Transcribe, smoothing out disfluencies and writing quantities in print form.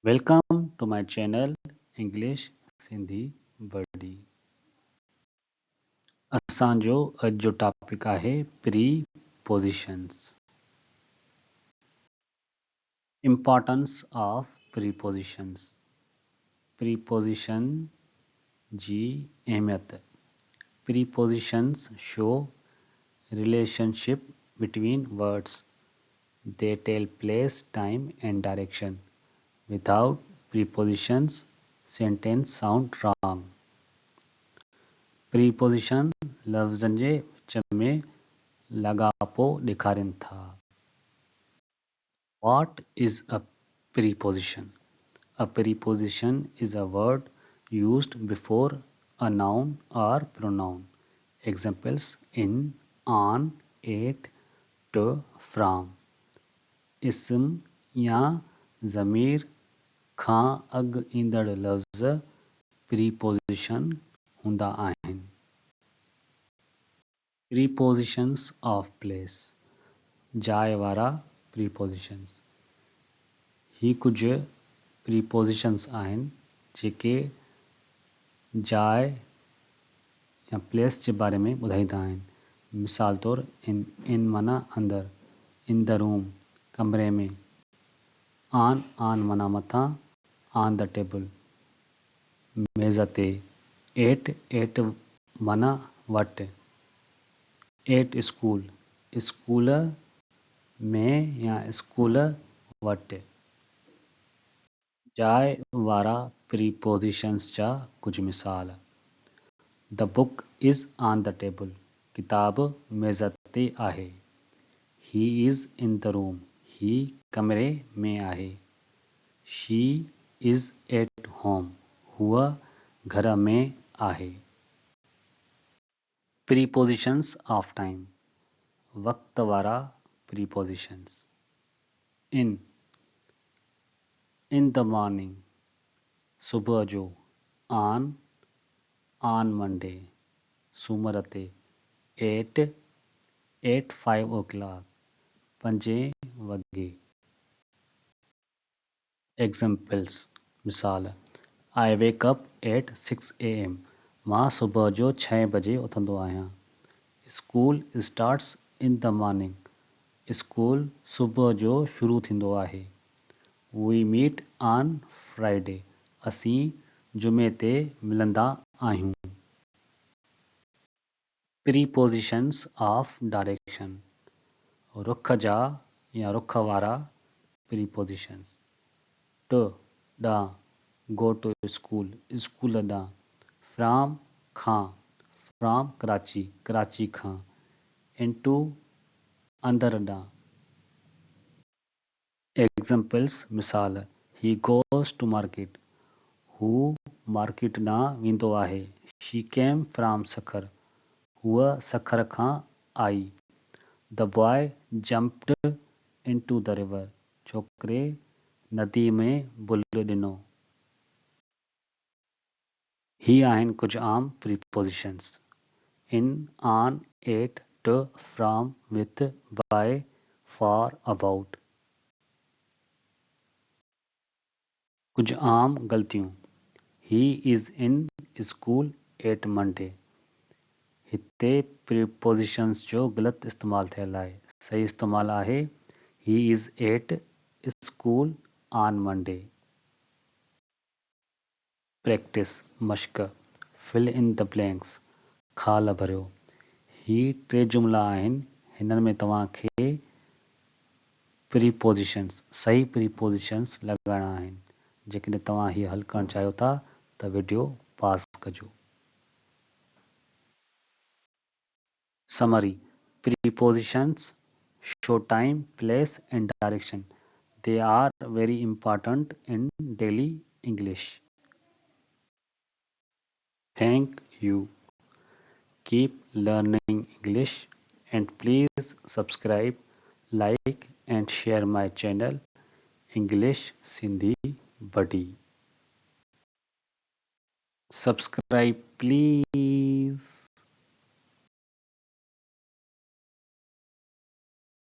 Welcome to my channel English Sindhi बड़ी। असांजो अॼु जो टॉपिक आहे prepositions. Importance of prepositions. Preposition जी अहमियत। Prepositions show relationship between words. They tell place, time and direction. Without prepositions, sentence sound wrong. Preposition लफ्ज़नि जे विच में लाॻापो ॾेखारनि था। What is a preposition? A preposition is a word used before a noun or pronoun. Examples in, on, at, to, from. इसम या ज़मीर खां अॻु ईंदड़ लफ़्ज़ प्रीपोजिशन हूंदा आहिनि। Prepositions of place. जाइ वारा प्रीपोजिशंस। ही कुझु प्रीपोजिशंस आहिनि जेके जाइ या प्लेस जे बारे में ॿुधाईंदा आहिनि। मिसाल तौरु इन माना अंदरि, इन द रूम कमरे में, ऑन माना मथां, ऑन द टेबल मेज़ ते, एट माना वटि, एट स्कूल में या स्कूल वटि। जाइ वारा प्रीपोजिशंस जा कुझु मिसाल। The book is on the table. किताब मेज़ ते आहे। He is in the room. ही कमरे में आहे। She is at home. हूअ घर में आहे। Prepositions of time. वक्त वारा प्रीपोजिशंस। इन द मॉर्निंग सुबुह जो। ऑन मंडे सूमर ते। एट 5 o'clock 5 वॻे। एग्जाम्पल्स मिसाल। आई वेक अप एट 6 AM। मां सुबुह जो 6 बजे उथंदो आहियां। School starts in the morning. School सुबुह जो शुरू थींदो आहे। वी मीट ऑन फ्राइडे। असीं जुमे ते मिलंदा आहियूं। Prepositions of direction. रुख जा या रुख वारा प्रीपोजिशंस। टू ॾांहुं गो टू स्कूल स्कूल ॾांहुं। फ्रॉम खां फ्रॉम कराची खां। इनटू अंदरि ॾांहुं। एग्जाम्पल्स मिसाल। He goes to market. हू मार्केट ॾांहुं वेंदो आहे। She came from Sukkur. हूअ सखर खां आई। The boy jumped into the river. छोकिरे नदी में बुल ॾिनो। ही आहिनि कुझु आम prepositions. In, on, at, to, from, with, by, for, about. कुझु आम ग़लतियूं। He is in school at Monday. हिते प्रीपोजिशंस जो ग़लति इस्तेमालु थियल आहे। सही इस्तेमालु आहे he is at school on Monday. Practice मश्क। फिल इन द ब्लैंक्स खाल भरियो। ही 3 जुमिला आहिनि। हिननि में तव्हांखे प्रीपोजिशंस सही प्रीपोजिशंस लॻाइणा आहिनि। जेकॾहिं तव्हां हीअ हल करणु चाहियो था त वीडियो पास कजो। Summary. Prepositions show time, place and direction. They are very important in daily English. Thank you. Keep learning English and please subscribe, like and share my channel English Sindhi Buddy. Subscribe please.